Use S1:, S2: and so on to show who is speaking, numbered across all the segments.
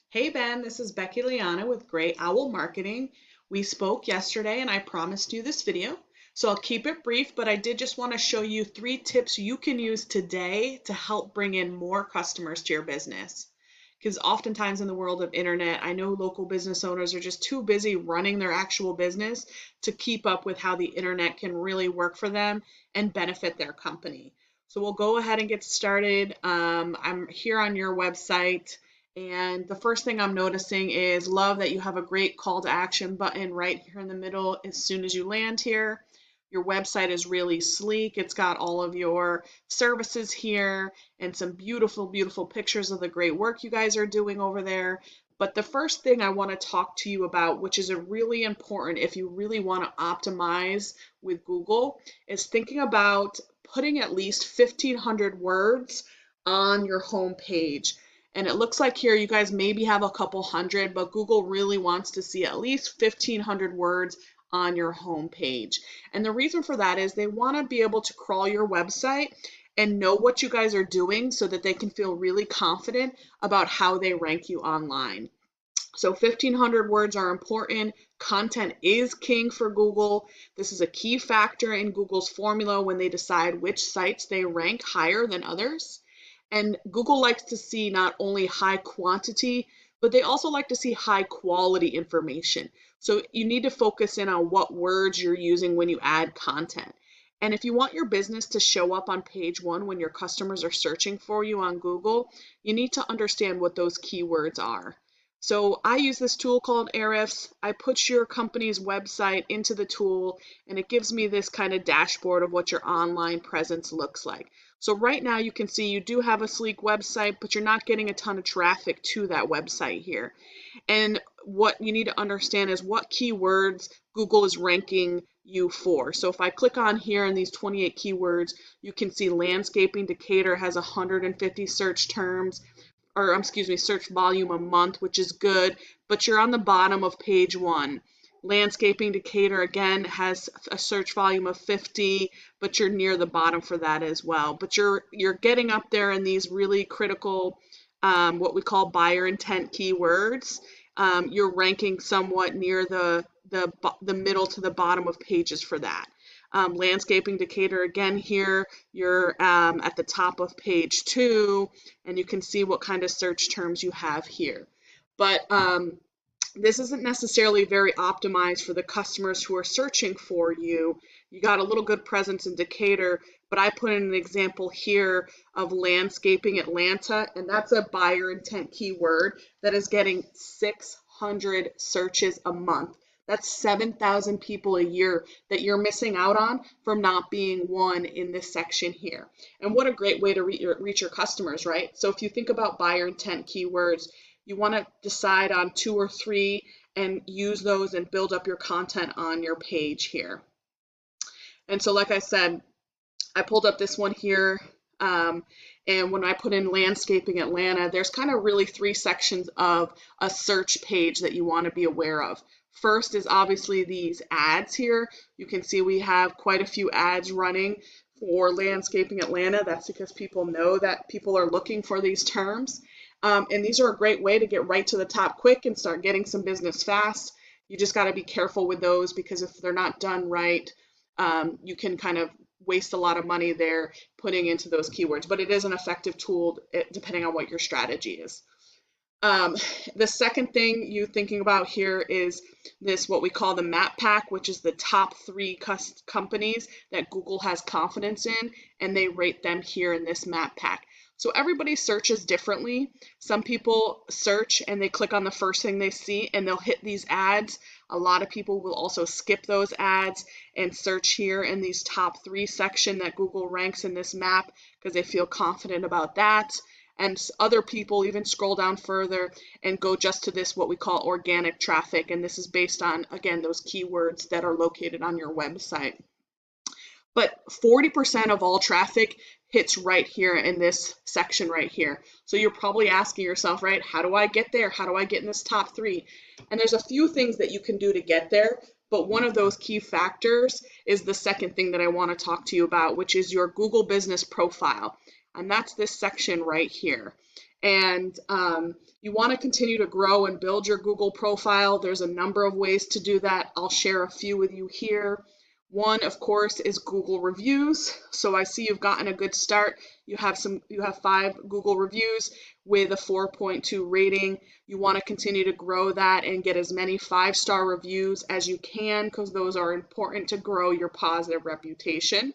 S1: Hey Ben, this is Becky Liana with Gray Owl Marketing. We spoke yesterday and I promised you this video. So I'll keep it brief, but I did just want to show you 3 tips you can use today to help bring in more customers to your business. Because oftentimes in the world of internet, I know local business owners are just too busy running their actual business to keep up with how the internet can really work for them and benefit their company. So we'll go ahead and get started. I'm here on your website. And the first thing I'm noticing is love that you have a great call to action button right here in the middle as soon as you land here. Your website is really sleek. It's got all of your services here and some beautiful, beautiful pictures of the great work you guys are doing over there. But the first thing I want to talk to you about, which is a really important if you really want to optimize with Google, is thinking about putting at least 1,500 words on your home page. And it looks like here you guys maybe have a couple hundred, but Google really wants to see at least 1,500 words on your home page. And the reason for that is they want to be able to crawl your website and know what you guys are doing so that they can feel really confident about how they rank you online. So 1,500 words are important. Content is king for Google. This is a key factor in Google's formula when they decide which sites they rank higher than others. And Google likes to see not only high quantity, but they also like to see high quality information. So you need to focus in on what words you're using when you add content. And if you want your business to show up on page one when your customers are searching for you on Google, you need to understand what those keywords are. So I use this tool called Ahrefs. I put your company's website into the tool and it gives me this kind of dashboard of what your online presence looks like. So right now you can see you do have a sleek website, but you're not getting a ton of traffic to that website here. And what you need to understand is what keywords Google is ranking you for. So if I click on here in these 28 keywords, you can see landscaping Decatur has 150 search terms, or excuse me, search volume a month, which is good, but you're on the bottom of page one. Landscaping Decatur again has a search volume of 50, but you're near the bottom for that as well. But you're getting up there in these really critical, what we call buyer intent keywords. You're ranking somewhat near the middle to the bottom of pages for that. Landscaping Decatur again here, you're at the top of page 2, and you can see what kind of search terms you have here. But this isn't necessarily very optimized for the customers who are searching for you. You got a little good presence in Decatur, but I put in an example here of landscaping Atlanta, and that's a buyer intent keyword that is getting 600 searches a month. That's 7,000 people a year that you're missing out on from not being one in this section here. And what a great way to reach your customers, right? So if you think about buyer intent keywords, you want to decide on 2 or 3 and use those and build up your content on your page here. And so like I said, I pulled up this one here, and when I put in landscaping Atlanta, there's kind of really 3 sections of a search page that you want to be aware of. First is obviously these ads here. You can see we have quite a few ads running for landscaping Atlanta. That's because people know that people are looking for these terms. And these are a great way to get right to the top quick and start getting some business fast. You just got to be careful with those because if they're not done right, you can kind of waste a lot of money there putting into those keywords. But it is an effective tool depending on what your strategy is. The second thing you're thinking about here is this, what we call the map pack, which is the top 3 companies that Google has confidence in, and they rate them here in this map pack. So everybody searches differently. Some people search and they click on the first thing they see and they'll hit these ads. A lot of people will also skip those ads and search here in these top 3 section that Google ranks in this map because they feel confident about that. And other people even scroll down further and go just to this, what we call organic traffic. And this is based on, again, those keywords that are located on your website. But 40% of all traffic hits right here in this section right here. So you're probably asking yourself, right, how do I get there? How do I get in this top 3? And there's a few things that you can do to get there. But one of those key factors is the second thing that I want to talk to you about, which is your Google Business Profile. And that's this section right here. and you want to continue to grow and build your Google profile. There's a number of ways to do that. I'll share a few with you here. One, of course, is Google reviews. So I see you've gotten a good start. You have 5 Google reviews with a 4.2 rating. You want to continue to grow that and get as many 5-star reviews as you can, because those are important to grow your positive reputation.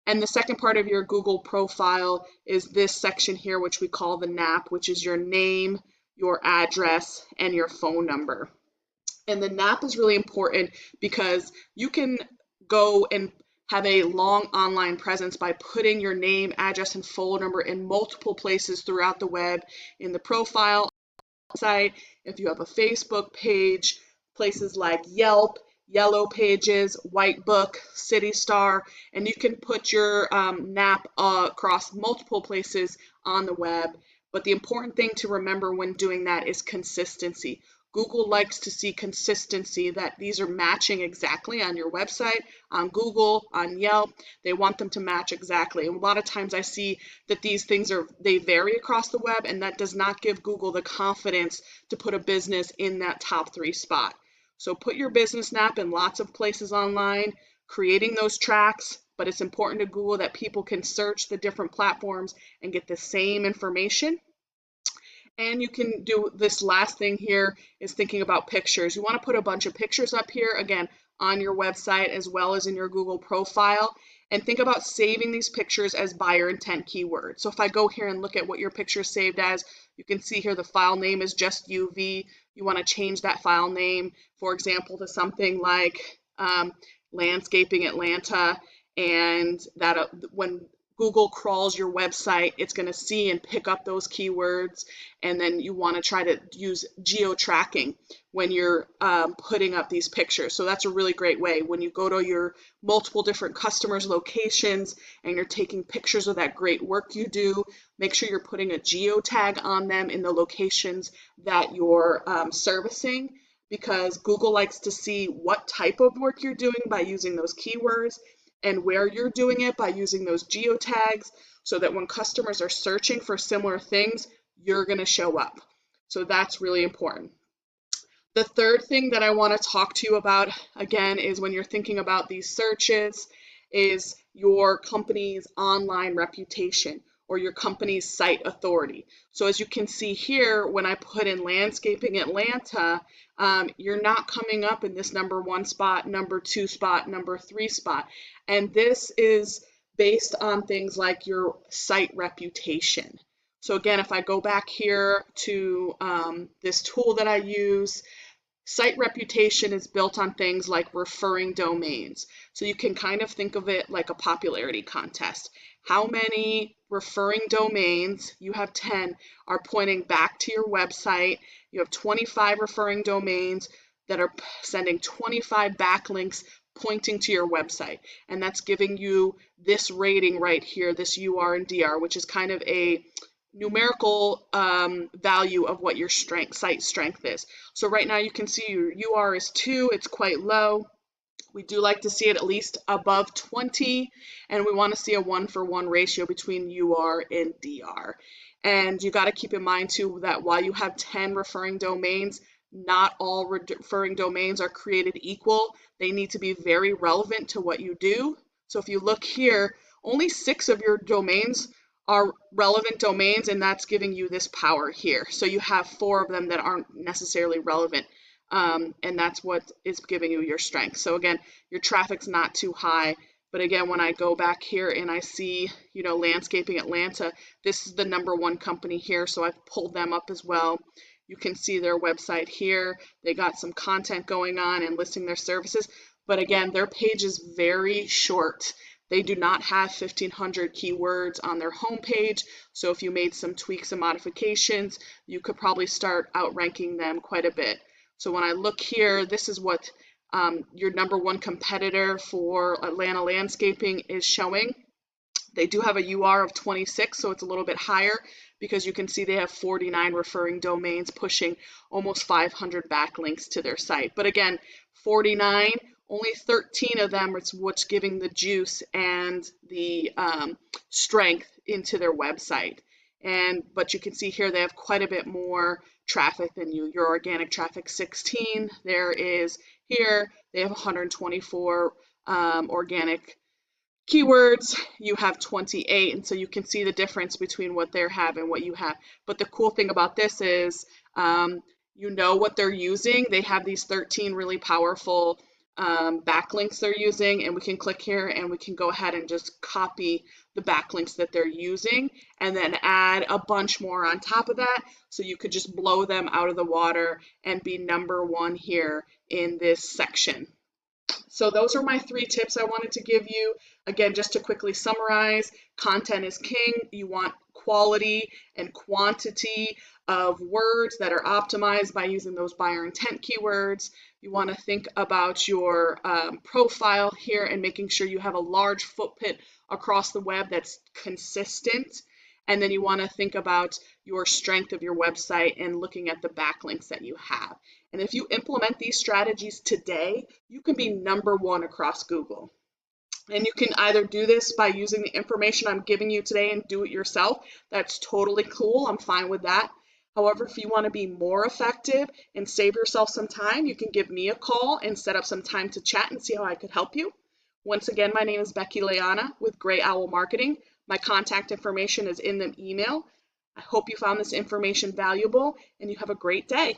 S1: And the second part of your Google profile is this section here, which we call the NAP, which is your name, your address, and your phone number. And the NAP is really important because you can go and have a long online presence by putting your name, address, and phone number in multiple places throughout the web, in the profile site, if you have a Facebook page, places like Yelp, Yellow Pages, White Book, City Star, and you can put your NAP across multiple places on the web. But the important thing to remember when doing that is consistency. Google likes to see consistency, that these are matching exactly on your website, on Google, on Yelp. They want them to match exactly. And a lot of times I see that these things they vary across the web, and that does not give Google the confidence to put a business in that top 3 spot. So put your business NAP in lots of places online, creating those tracks, but it's important to Google that people can search the different platforms and get the same information. And you can do this last thing here is thinking about pictures. You want to put a bunch of pictures up here, again, on your website as well as in your Google profile. And think about saving these pictures as buyer intent keywords. So if I go here and look at what your picture is saved as, you can see here the file name is just UV. You want to change that file name, for example, to something like Landscaping Atlanta, and that when Google crawls your website, it's going to see and pick up those keywords. And then you want to try to use geo-tracking when you're putting up these pictures. So that's a really great way. When you go to your multiple different customers' locations and you're taking pictures of that great work you do, make sure you're putting a geotag on them in the locations that you're servicing, because Google likes to see what type of work you're doing by using those keywords, and where you're doing it by using those geotags, so that when customers are searching for similar things, you're going to show up. So that's really important. The third thing that I want to talk to you about, again, is when you're thinking about these searches, is your company's online reputation or your company's site authority. So as you can see here, when I put in Landscaping Atlanta, you're not coming up in this number 1 spot, number 2 spot, number 3 spot. And this is based on things like your site reputation. So again, if I go back here to this tool that I use, site reputation is built on things like referring domains. So you can kind of think of it like a popularity contest. How many referring domains, you have 10, are pointing back to your website. You have 25 referring domains that are sending 25 backlinks pointing to your website. And that's giving you this rating right here, this UR and DR, which is kind of a numerical value of what your site strength is. So right now you can see your UR is 2, it's quite low. We do like to see it at least above 20, and we want to see a 1-for-1 ratio between UR and DR. And you got to keep in mind too that while you have 10 referring domains, not all referring domains are created equal. They need to be very relevant to what you do. So if you look here, only 6 of your domains are relevant domains, and that's giving you this power here. So you have 4 of them that aren't necessarily relevant, and that's what is giving you your strength. So again, your traffic's not too high. But again, when I go back here and I see, Landscaping Atlanta, this is the number 1 company here, so I've pulled them up as well. You can see their website here. They got some content going on and listing their services. But again, their page is very short. They do not have 1,500 keywords on their homepage. So if you made some tweaks and modifications, you could probably start outranking them quite a bit. So when I look here, this is what your number 1 competitor for Atlanta Landscaping is showing. They do have a UR of 26, so it's a little bit higher, because you can see they have 49 referring domains pushing almost 500 backlinks to their site. But again, 49, only 13 of them is what's giving the juice and the strength into their website. But you can see here they have quite a bit more traffic than you. Your organic traffic 16. There is here they have 124 organic keywords. You have 28, and so you can see the difference between what they have and what you have. But the cool thing about this is you know what they're using. They have these 13 really powerful backlinks they're using, and we can click here and we can go ahead and just copy the backlinks that they're using and then add a bunch more on top of that, so you could just blow them out of the water and be #1 here in this section. So those are my 3 tips I wanted to give you. Again, just to quickly summarize, content is king. You want quality and quantity of words that are optimized by using those buyer intent keywords. You want to think about your profile here and making sure you have a large footprint across the web that's consistent. And then you want to think about your strength of your website and looking at the backlinks that you have. And if you implement these strategies today, you can be #1 across Google. And you can either do this by using the information I'm giving you today and do it yourself. That's totally cool. I'm fine with that. However, if you want to be more effective and save yourself some time, you can give me a call and set up some time to chat and see how I could help you. Once again, my name is Becky Leana with Gray Owl Marketing. My contact information is in the email. I hope you found this information valuable and you have a great day.